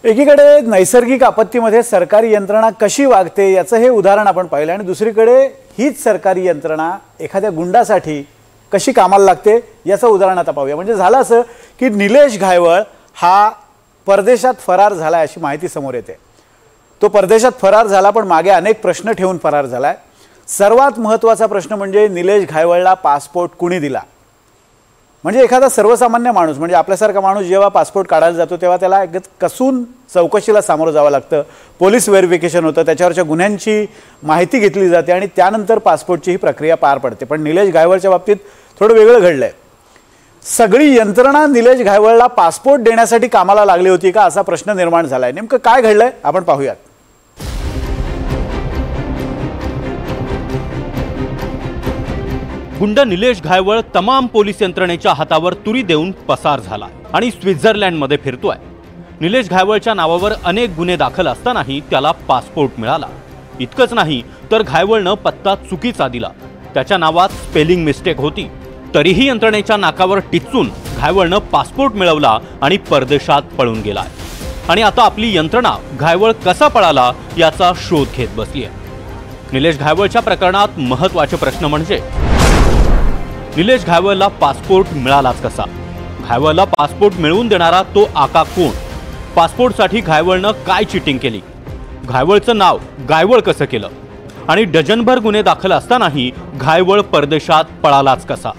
एकीकडे नैसर्गिक आपत्तीमध्ये सरकारी यंत्रणा कशी वागते याचं हे उदाहरण आपण पाहिलं आणि दुसरीकडे हीच सरकारी यंत्रणा एखाद्या गुंडासाठी कशी कामाला लागते याचं उदाहरण आता पाहूया। म्हणजे झालं असं की निलेश घायवळ हा परदेशात फरार झाला अशी माहिती समोर येते। तो परदेशात फरार झाला पण मागे अनेक प्रश्न ठेवून फरार झालाय। सर्वात महत्त्वाचा प्रश्न म्हणजे निलेश घायवळला पासपोर्ट कुणी दिला। म्हणजे एखादा सर्वसामान्य माणूस म्हणजे आपल्यासारखा माणूस जेव्हा पासपोर्ट काढायला जातो तेव्हा त्याला कसून चौकशीला सामोरं जावं लागतं, पोलीस व्हेरिफिकेशन होतं, त्याच्यावरच्या गुन्ह्यांची माहिती घेतली जाते आणि त्यानंतर पासपोर्टची ही प्रक्रिया पार पडते। पण निलेश घायवळच्या बाबतीत थोडं वेगळं घडलंय। सगळी यंत्रणा निलेश घायवळला पासपोर्ट देण्यासाठी कामाला लागली होती का असा प्रश्न निर्माण झालाय। नेमकं काय घडलंय आपण पाहूयात। गुंड निलेश घायवळ तमाम पोलीस यंत्रणेच्या हातावर तुरी देऊन पसार झाला आणि स्वित्झर्लंडमध्ये फिरतोय। निलेश घायवळच्या नावावर अनेक गुन्हे दाखल असतानाही त्याला पासपोर्ट मिळाला। इतकंच नाही तर घायवळनं पत्ता चुकीचा दिला, त्याच्या नावात स्पेलिंग मिस्टेक होती, तरीही यंत्रणेच्या नाकावर टिचून घायवळनं पासपोर्ट मिळवला आणि परदेशात पळून गेलाय। आणि आता आपली यंत्रणा घायवळ कसा पळाला याचा शोध घेत बसली आहे। निलेश घायवळच्या प्रकरणात महत्त्वाचे प्रश्न म्हणजे निलेश घायवळला पासपोर्ट मिळालाच कसा? घायवळला पासपोर्ट मिळवून देणारा तो आका कोण? पासपोर्टसाठी घायवळनं काय चिटिंग केली? घायवळचं नाव गायवळ कसं केलं? आणि डझनभर गुन्हे दाखल असतानाही घायवळ परदेशात पळालाच कसा?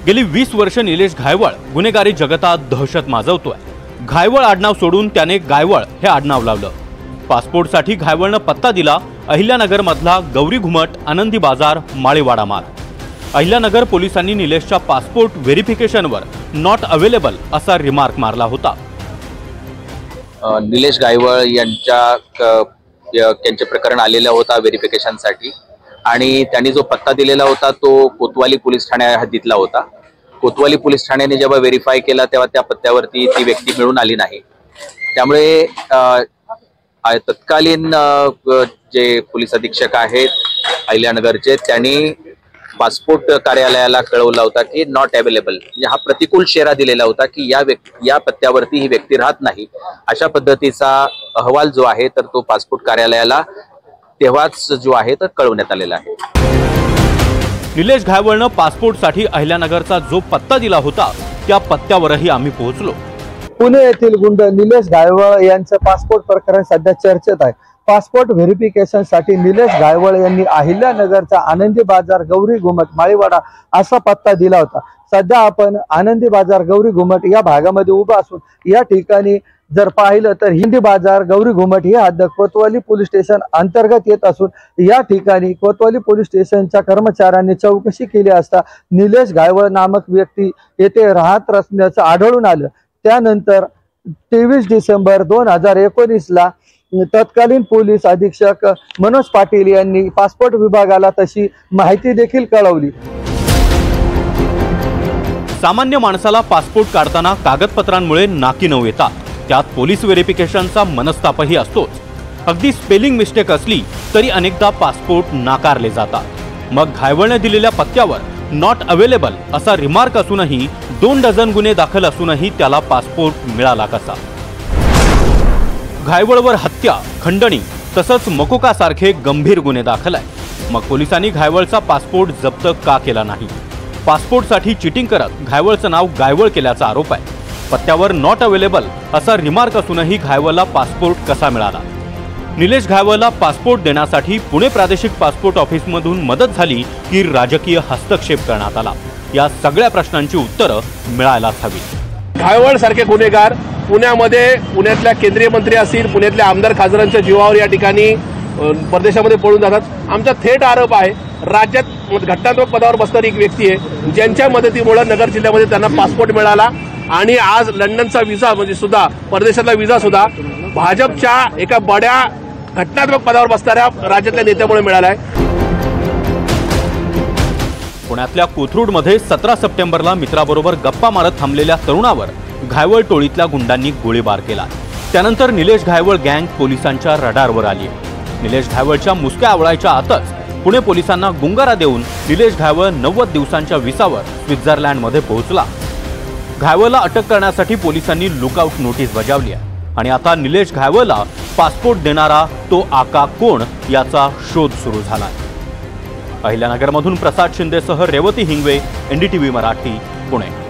गेली 20 वर्ष निलेश घायवळ गुन्हेगारी जगतात दहशत माजवतोय। घायवळ आडनाव सोडून त्याने गायवळ हे आडनाव लावलं। पासपोर्टसाठी घायवळनं पत्ता दिला अहिल्यानगर मधला गौरी घुमट, आनंदी बाजार, माळीवाडा मार्ग। अहिल्यानगर पोलिसांनी निलेशच्या पासपोर्ट व्हेरिफिकेशनवर नॉट अवेलेबल असा रिमार्क मारला होता। निलेश घायवळ यांचे प्रकरण आलेलं होता व्हेरिफिकेशनसाठी आणि त्यांनी जो पत्ता दिलेला होता तो कोतवाली पोलीस ठाण्या हद्दीतला होता। कोतवाली पोलीस ठाण्याने जेव्हा व्हेरीफाय केला तेव्हा त्या पत्त्यावरती ती व्यक्ती मिळून आली नाही। त्यामुळे तत्कालीन जे पोलीस अधीक्षक आहेत अहिल्यानगरचे त्यांनी पासपोर्ट कार्यालयाला कळवला होता की नॉट अवेलेबल, म्हणजे हा प्रतिकूल शेरा दिलेला होता की या पत्त्यावरती ही व्यक्ती राहत नाही। अशा पद्धतीचा अहवाल जो आहे तर तो पासपोर्ट कार्यालयाला तेव्हाच जो आहे तर कळवण्यात आलेला आहे। निलेश घायवळनं पासपोर्टसाठी अहिल्यानगरचा जो पत्ता दिला होता त्या पत्त्यावरही आम्ही पोहोचलो। पुणे येथील गुंड निलेश घायवळ यांचं पासपोर्ट प्रकरण सध्या चर्चेत आहे। पासपोर्ट व्हेरिफिकेशन साठी निलेश घायवळ यांनी अहिल्यानगरचा आनंदी बाजार, गौरी घुमट, माळीवाडा असा पत्ता दिला होता। सध्या आपण आनंदी बाजार, गौरी घुमट या भागामध्ये उभा असून या ठिकाणी जर पाहिलं तर हिंदी बाजार, गौरी घुमट ही हद्द कोतवाली पोलीस स्टेशन अंतर्गत येत असून या ठिकाणी कोतवाली पोलीस स्टेशनच्या कर्मचाऱ्यांनी चौकशी केली असता निलेश घायवळ नामक व्यक्ती येथे राहत असल्याचं आढळून आलं। त्यानंतर 23 डिसेंबर 2019ला तत्कालीन पोलीस अधीक्षक मनोज पाटील यांनी पासपोर्ट विभागाला तशी माहिती देखील कळवली। सामान्य माणसाला पासपोर्ट काढताना कागदपत्रांमुळे नाकी नऊ येतात, त्यात पोलीस व्हेरिफिकेशनचा मनस्तापही असतोच। अगदी स्पेलिंग मिस्टेक असली तरी अनेकदा पासपोर्ट नाकारले जातात। मग घायवळने दिलेल्या पत्त्यावर नॉट अवेलेबल असा रिमार्क असूनही 2 डझन गुन्हे दाखल असूनही त्याला पासपोर्ट मिळाला कसा? घायवळवर हत्या, खंडणी तसंच मकोका सारखे गंभीर गुन्हे दाखल आहे। मग पोलिसांनी घायवळचा पासपोर्ट जप्त का केला नाही? पासपोर्टसाठी चिटिंग करत घायवळचं नाव गायवळ केल्याचा आरोप आहे। पत्त्यावर नॉट अवेलेबल असा रिमार्क असूनही घायवळला पासपोर्ट कसा मिळाला? निलेश घायवळला पासपोर्ट देण्यासाठी पुणे प्रादेशिक पासपोर्ट ऑफिसमधून मदत झाली की राजकीय हस्तक्षेप करण्यात आला? या सगळ्या प्रश्नांची उत्तरं मिळायलाच हवी। घायवळ सारखे गुन्हेगार पुण्यातल्या केंद्रीय मंत्री असतील, पुण्यातल्या आमदार खासदारांच्या जीवावर या ठिकाणी परदेशामध्ये पळून जातात। आमचा थेट आरोप आहे राज्यात घटनात्मक पदावर बसणारी एक व्यक्ती आहे ज्यांच्या मदतीमुळे नगर जिल्ह्यामध्ये त्यांना पासपोर्ट मिळाला आणि आज लंडनचा व्हिसा म्हणजे सुद्धा परदेशातला व्हिसा सुद्धा भाजपच्या एका बड्या घटनात्मक पदावर बसणाऱ्या राज्यातल्या नेत्यामुळे मिळाला आहे। पुण्यातल्या कोथरूडमध्ये 17 सप्टेंबरला मित्राबरोबर गप्पा मारत थांबलेल्या तरुणावर घायवळ टोळीतल्या गुंडांनी गोळीबार केला। त्यानंतर निलेश घायवळ गँग पोलिसांच्या रडारवर आली। निलेश घायवळच्या मुसक्या आवळायच्या आतच पुणे पोलिसांना गुंगारा देऊन निलेश घायवळ 90 दिवसांच्या व्हिसावर स्वित्झर्लंडमध्ये पोहोचला। घायवळला अटक करण्यासाठी पोलिसांनी लुकआउट नोटीस बजावली आहे। आणि आता निलेश घायवळला पासपोर्ट देणारा तो आका कोण याचा शोध सुरू झालाय। अहिल्यानगरमधून प्रसाद शिंदेसह रेवती हिंगवे, NDTV मराठी, पुणे।